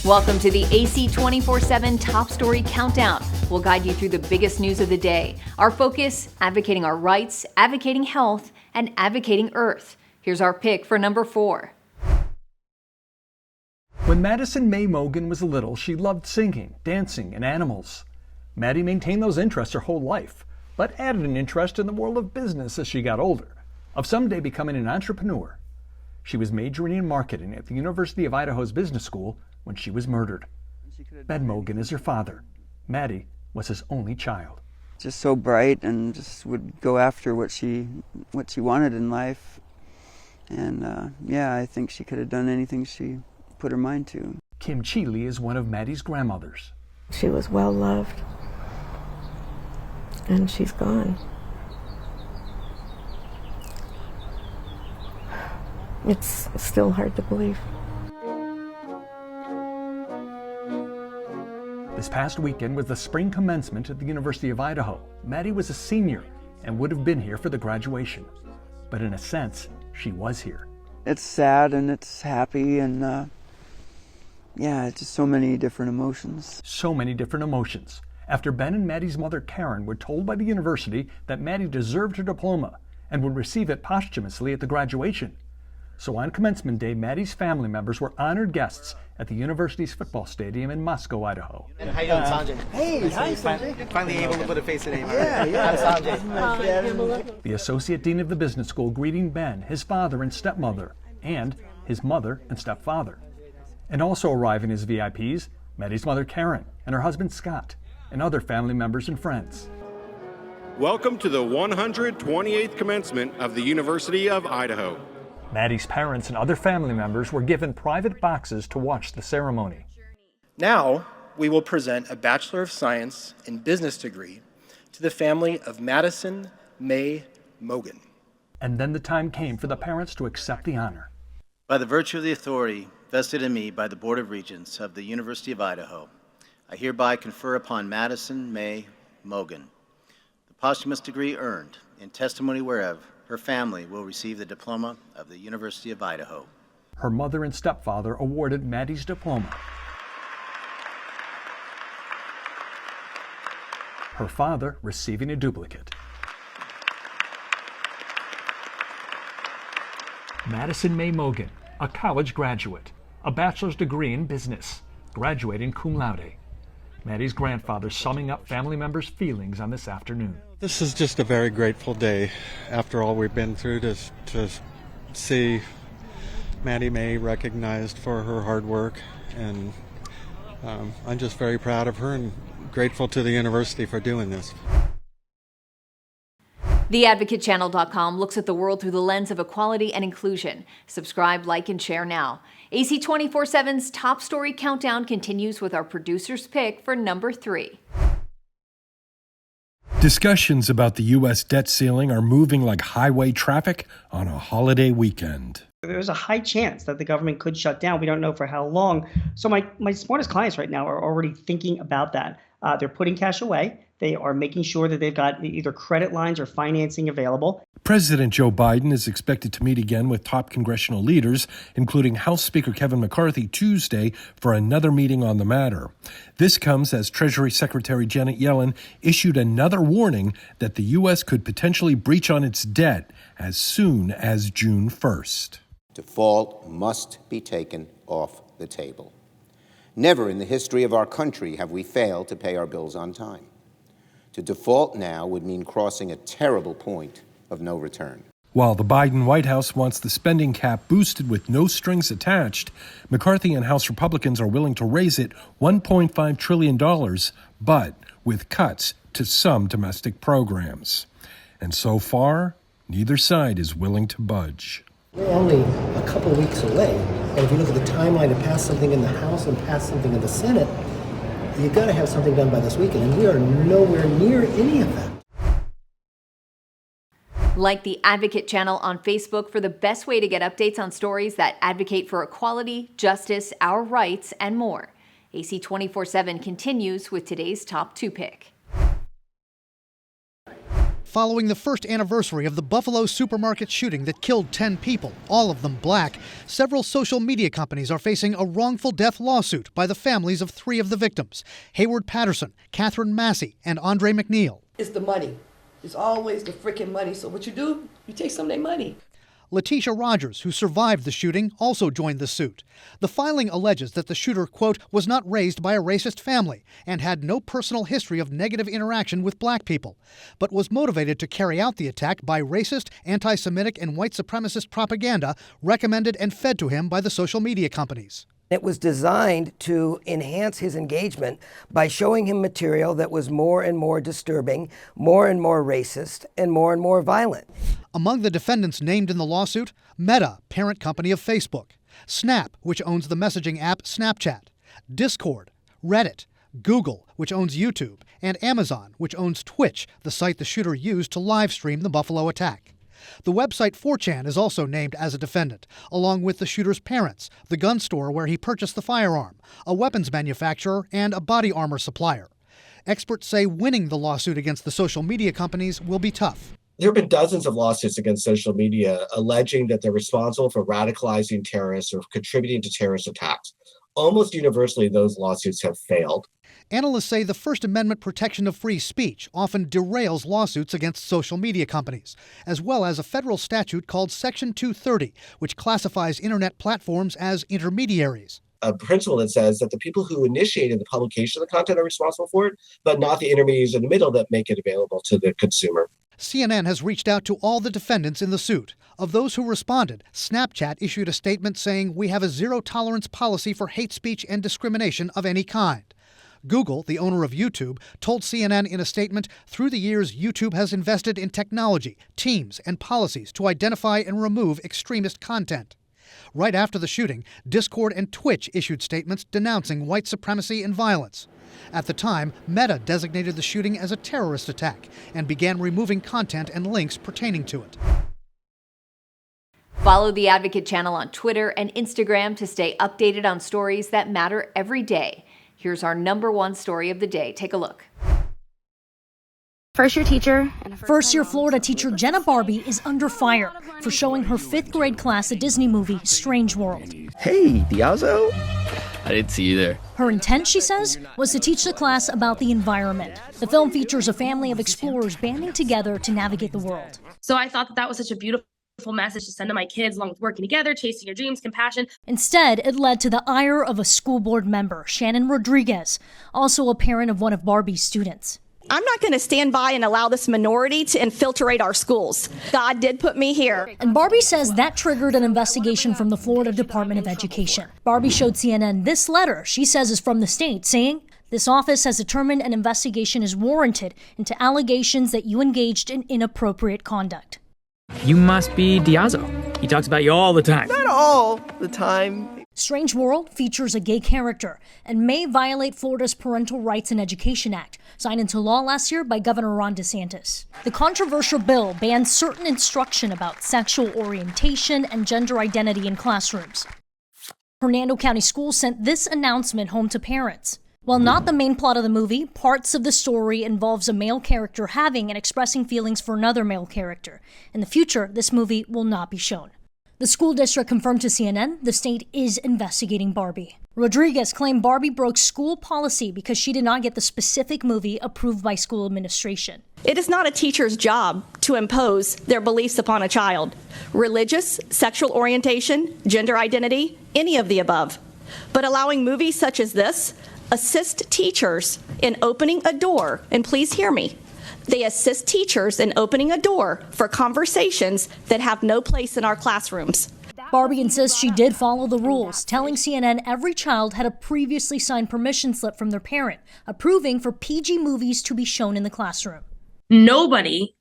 Welcome to the AC 24/7 Top Story Countdown. We'll guide you through the biggest news of the day. Our focus, advocating our rights, advocating health, and advocating Earth. Here's our pick for number 4. When Madison Mae Mogen was little, she loved singing, dancing, and animals. Maddie maintained those interests her whole life, but added an interest in the world of business as she got older, of someday becoming an entrepreneur. She was majoring in marketing at the University of Idaho's business school when she was murdered. Ben Mogen is her father. Maddie was his only child. Just so bright and just would go after what she wanted in life. And I think she could have done anything she put her mind to. Kim Cheeley is one of Maddie's grandmothers. She was well loved, and she's gone. It's still hard to believe. This past weekend was the spring commencement at the University of Idaho. Maddie was a senior and would have been here for the graduation. But in a sense, she was here. It's sad and it's happy and it's just so many different emotions. So many different emotions. After Ben and Maddie's mother Karen were told by the university that Maddie deserved her diploma and would receive it posthumously at the graduation. So on commencement day, Maddie's family members were honored guests at the university's football stadium in Moscow, Idaho. And how you doing, Sanjay? Hey, hi, Sanjay. Finally able to put a face and name. Yeah. Hi, Sanjay. The associate dean of the business school greeting Ben, his father and stepmother, and his mother and stepfather. And also arriving as VIPs, Maddie's mother Karen and her husband Scott, and other family members and friends. Welcome to the 128th commencement of the University of Idaho. Maddie's parents and other family members were given private boxes to watch the ceremony. Now, we will present a Bachelor of Science in Business degree to the family of Madison Mae Mogen. And then the time came for the parents to accept the honor. By the virtue of the authority vested in me by the Board of Regents of the University of Idaho, I hereby confer upon Madison Mae Mogen the posthumous degree earned in testimony whereof her family will receive the diploma of the University of Idaho. Her mother and stepfather awarded Maddie's diploma. Her father receiving a duplicate. Madison Mae Mogen, a college graduate, a bachelor's degree in business, graduating cum laude. Maddie's grandfather summing up family members' feelings on this afternoon. This is just a very grateful day after all we've been through to see Maddie Mae recognized for her hard work, and I'm just very proud of her and grateful to the university for doing this. TheAdvocateChannel.com looks at the world through the lens of equality and inclusion. Subscribe, like, and share now. AC 24/7's Top Story Countdown continues with our producer's pick for number 3. Discussions about the U.S. debt ceiling are moving like highway traffic on a holiday weekend. There's a high chance that the government could shut down. We don't know for how long. So my smartest clients right now are already thinking about that. They're putting cash away. They are making sure that they've got either credit lines or financing available. President Joe Biden is expected to meet again with top congressional leaders, including House Speaker Kevin McCarthy, Tuesday for another meeting on the matter. This comes as Treasury Secretary Janet Yellen issued another warning that the U.S. could potentially breach on its debt as soon as June 1st. Default must be taken off the table. Never in the history of our country have we failed to pay our bills on time. To default now would mean crossing a terrible point of no return. While the Biden White House wants the spending cap boosted with no strings attached, McCarthy and House Republicans are willing to raise it $1.5 trillion, but with cuts to some domestic programs. And so far, neither side is willing to budge. We're only a couple weeks away, and if you look at the timeline to pass something in the House and pass something in the Senate, you've got to have something done by this weekend, and we are nowhere near any of that. Like the Advocate Channel on Facebook for the best way to get updates on stories that advocate for equality, justice, our rights, and more. AC 24/7 continues with today's top 2 pick. Following the first anniversary of the Buffalo supermarket shooting that killed 10 people, all of them black, several social media companies are facing a wrongful death lawsuit by the families of 3 of the victims, Hayward Patterson, Catherine Massey, and Andre McNeil. It's the money. It's always the freaking money. So what you do, you take some of their money. Letitia Rogers, who survived the shooting, also joined the suit. The filing alleges that the shooter, quote, was not raised by a racist family and had no personal history of negative interaction with black people, but was motivated to carry out the attack by racist, anti-Semitic, and white supremacist propaganda recommended and fed to him by the social media companies. It was designed to enhance his engagement by showing him material that was more and more disturbing, more and more racist, and more violent. Among the defendants named in the lawsuit, Meta, parent company of Facebook, Snap, which owns the messaging app Snapchat, Discord, Reddit, Google, which owns YouTube, and Amazon, which owns Twitch, the site the shooter used to live stream the Buffalo attack. The website 4chan is also named as a defendant, along with the shooter's parents, the gun store where he purchased the firearm, a weapons manufacturer, and a body armor supplier. Experts say winning the lawsuit against the social media companies will be tough. There have been dozens of lawsuits against social media alleging that they're responsible for radicalizing terrorists or contributing to terrorist attacks. Almost universally, those lawsuits have failed. Analysts say the First Amendment protection of free speech often derails lawsuits against social media companies, as well as a federal statute called Section 230, which classifies internet platforms as intermediaries. A principle that says that the people who initiated the publication of the content are responsible for it, but not the intermediaries in the middle that make it available to the consumer. CNN has reached out to all the defendants in the suit. Of those who responded, Snapchat issued a statement saying, "We have a zero-tolerance policy for hate speech and discrimination of any kind." Google, the owner of YouTube, told CNN in a statement, "Through the years, YouTube has invested in technology, teams, and policies to identify and remove extremist content." Right after the shooting, Discord and Twitch issued statements denouncing white supremacy and violence. At the time, Meta designated the shooting as a terrorist attack and began removing content and links pertaining to it. Follow the Advocate channel on Twitter and Instagram to stay updated on stories that matter every day. Here's our #1 story of the day. Take a look. First-year teacher. First-year Florida teacher Jenna Barbie is under fire for showing her 5th grade class a Disney movie, Strange World. Hey, Diazo. I didn't see you there. Her intent, she says, was to teach the class about the environment. The film features a family of explorers banding together to navigate the world. So I thought that was such a beautiful message to send to my kids, along with working together, chasing your dreams, compassion. Instead, it led to the ire of a school board member, Shannon Rodriguez, also a parent of one of Barbie's students. I'm not going to stand by and allow this minority to infiltrate our schools. God did put me here. And Barbie says that triggered an investigation from the Florida Department of Education. Barbie showed CNN this letter she says is from the state, saying, "This office has determined an investigation is warranted into allegations that you engaged in inappropriate conduct." You must be Diazo. He talks about you all the time. Not all the time. Strange World features a gay character and may violate Florida's Parental Rights in Education Act, signed into law last year by Governor Ron DeSantis. The controversial bill bans certain instruction about sexual orientation and gender identity in classrooms. Hernando County Schools sent this announcement home to parents. While not the main plot of the movie, parts of the story involves a male character having and expressing feelings for another male character. In the future, this movie will not be shown. The school district confirmed to CNN the state is investigating Barbie. Rodriguez claimed Barbie broke school policy because she did not get the specific movie approved by school administration. It is not a teacher's job to impose their beliefs upon a child. Religious, sexual orientation, gender identity, any of the above. But allowing movies such as this assist teachers in opening a door, and please hear me, they assist teachers in opening a door for conversations that have no place in our classrooms. Barbie insists she did follow the rules, telling CNN every child had a previously signed permission slip from their parent, approving for PG movies to be shown in the classroom. Nobody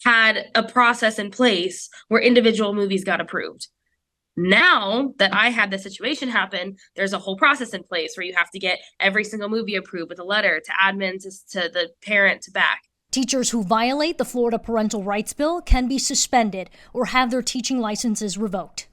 had a process in place where individual movies got approved. Now that I had this situation happen, there's a whole process in place where you have to get every single movie approved with a letter to admin, to the parent, to back. Teachers who violate the Florida Parental Rights Bill can be suspended or have their teaching licenses revoked.